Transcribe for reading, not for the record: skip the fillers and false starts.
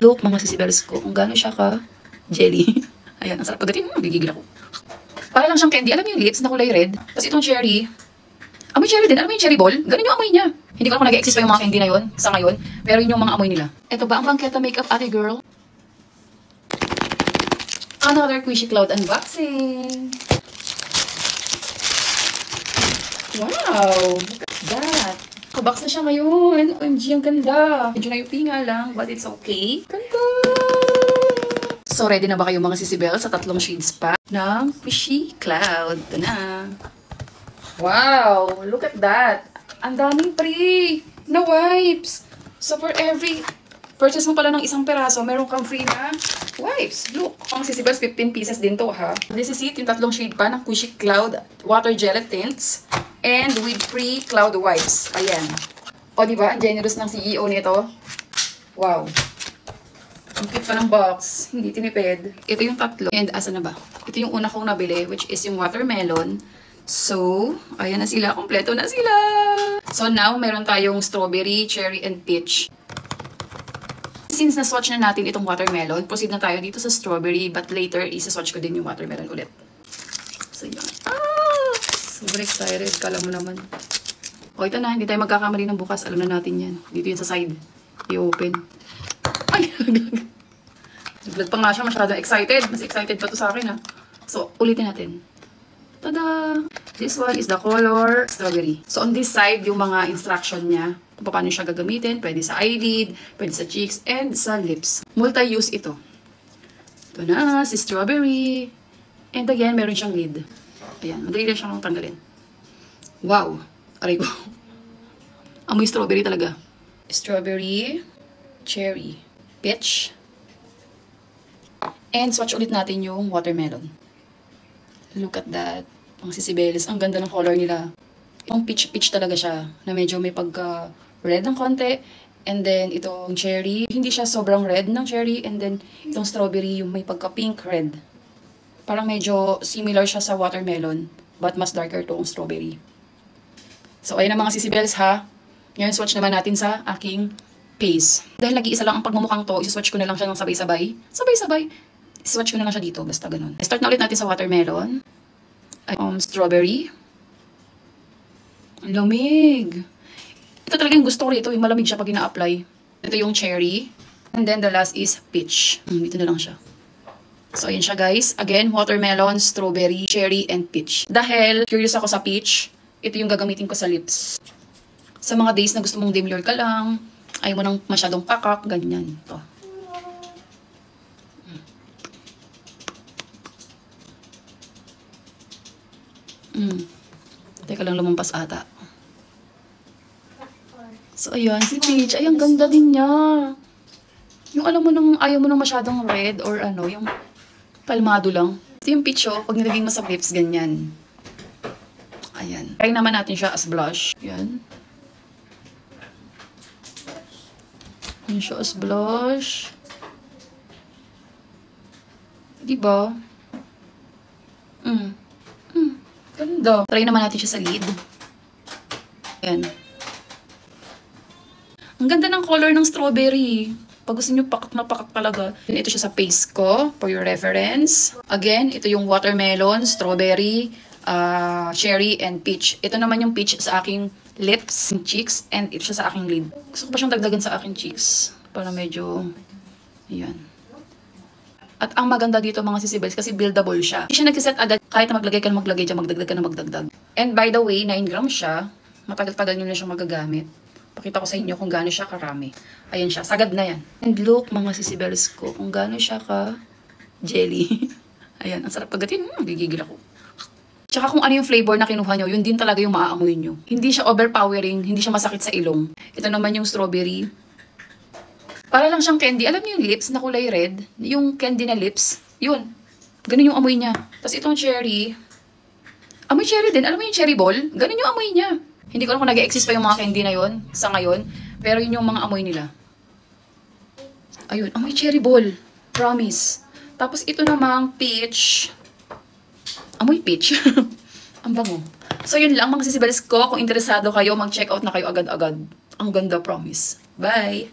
Look, mga sisibels ko, kung gaano siya ka jelly. Ayan, ang sarap pagdating. Gigigil ako. Para lang siyang candy. Alam niyo yung lips na kulay red? Tapos itong cherry. Amoy cherry din. Alam mo yung cherry ball? Ganun yung amoy niya. Hindi ko alam kung nag-exist pa yung mga candy na yun sa ngayon. Pero yun yung mga amoy nila. Ito ba ang Bangketa Makeup Ate Girl? Another Squishy Cloud unboxing. Wow! Look at that. Kabox na siya ngayon. OMG, ang ganda. Medyo na-UP nga lang, but it's okay. Ganda! So, ready na ba kayo mga sisibel sa 3 shades pa ng Squishy Cloud? Ito na. Wow! Look at that. Ang daming free na wipes. So, for every purchase mo pala ng isang peraso, meron kang free na wipes. Look, ang sisibel, 15 pieces din to, ha? This is it, yung 3 shade pa ng Squishy Cloud Water Gel Tints. And with free cloud wipes. Ayan. O, diba? Ang generous ng CEO nito. Wow. Ang cute pa ng box. Hindi tinipid. Ito yung 3. And asa na ba? Ito yung una kong nabili, which is yung watermelon. So, ayan na sila. Kompleto na sila. So, now, meron tayong strawberry, cherry, and peach. Since na-swatch na natin itong watermelon, proceed na tayo dito sa strawberry. But later, isa-swatch ko din yung watermelon ulit. So, yun. Super excited. Kala mo naman. O, ito na. Hindi tayo magkakamali ng bukas. Alam na natin yan. Dito yun sa side. I-open. Ay! Naglag pa nga siya. Masyadong excited. Mas excited pa to sa akin, ha. So, ulitin natin. Tada! This one is the color strawberry. So, on this side, yung mga instruction niya. Kung paano siya gagamitin. Pwede sa eyelid, pwede sa cheeks, and sa lips. Multi-use ito. Ito na, si strawberry. And again, meron siyang lid. Ayan, madali lang siyang tanggalin. Wow! Aray ko. Amoy strawberry talaga. Strawberry, cherry, peach, and swatch ulit natin yung watermelon. Look at that. Ang sisibelis. Ang ganda ng color nila. Yung peach talaga siya, na medyo may pagka-red ng konti. And then, itong cherry, hindi siya sobrang red ng cherry. And then, itong strawberry, yung may pagka-pink red. Parang medyo similar siya sa watermelon, but mas darker tong strawberry. So, ayun na mga sisibels, ha. Ngayon, swatch naman natin sa aking face. Dahil nag-iisa lang ang pagmumukhang to, iswatch ko na lang siya ng sabay-sabay. Sabay-sabay. Iswatch ko na lang siya dito, basta ganun. Start na ulit natin sa watermelon. Strawberry. Ang lamig. Ito talaga yung gusto ko rito, yung malamig siya pag ina-apply. Ito yung cherry. And then the last is peach. Dito na lang siya. So, ayan siya guys. Again, watermelon, strawberry, cherry, and peach. Dahil curious ako sa peach, ito yung gagamitin ko sa lips. Sa mga days na gusto mong demure ka lang, ayaw mo nang masyadong pakak, ganyan. Ito. Teka lang, lumampas ata. So, ayan, si peach. Ay, ang ganda din niya. Yung alam mo nang, ayaw mo nang masyadong red or ano, yung kalmado lang. Ito yung peach, oh. Pag nilagay mo sa lips, ganyan. Ayan. Try naman natin siya as blush. Ayan. Ayan siya as blush. Diba? Ganda. Try naman natin siya sa lid. Ayan. Ang ganda ng color ng strawberry. Pag gusto nyo pakak na pakak talaga. Ito siya sa face ko, for your reference. Again, ito yung watermelon, strawberry, cherry, and peach. Ito naman yung peach sa aking lips, cheeks, and ito siya sa aking lid. Gusto ko pa siyang dagdagan sa aking cheeks. Para medyo, ayan. At ang maganda dito mga sisibels, kasi buildable siya. Hindi siya nagsiset agad, kahit na maglagay ka na maglagay dyan, magdagdag ka na magdagdag. And by the way, 9 grams siya. Matagal-tagal nyo na siyang magagamit. Pakita ko sa inyo kung gaano siya karami. Ayan siya, sagad na yan. And look, mga sisibels ko, kung gaano siya ka jelly. Ayan, ang sarap pagdating. Gigigil ako. Tsaka kung ano yung flavor na kinuha nyo, yun din talaga yung maaamoy nyo. Hindi siya overpowering, hindi siya masakit sa ilong. Ito naman yung strawberry. Para lang siyang candy. Alam niyo yung lips na kulay red? Yung candy na lips? Yun. Ganun yung amoy niya. Tapos itong cherry. Amoy cherry din. Alam mo yung cherry ball? Ganun yung amoy niya. Hindi ko alam kung nag-exist pa yung mga candy na yun sa ngayon. Pero yun yung mga amoy nila. Ayun. Amoy cherry ball. Promise. Tapos ito namang peach. Amoy peach. Ang bango. So yun lang mga sisibales ko. Kung interesado kayo, mag-check out na kayo agad-agad. Ang ganda, promise. Bye!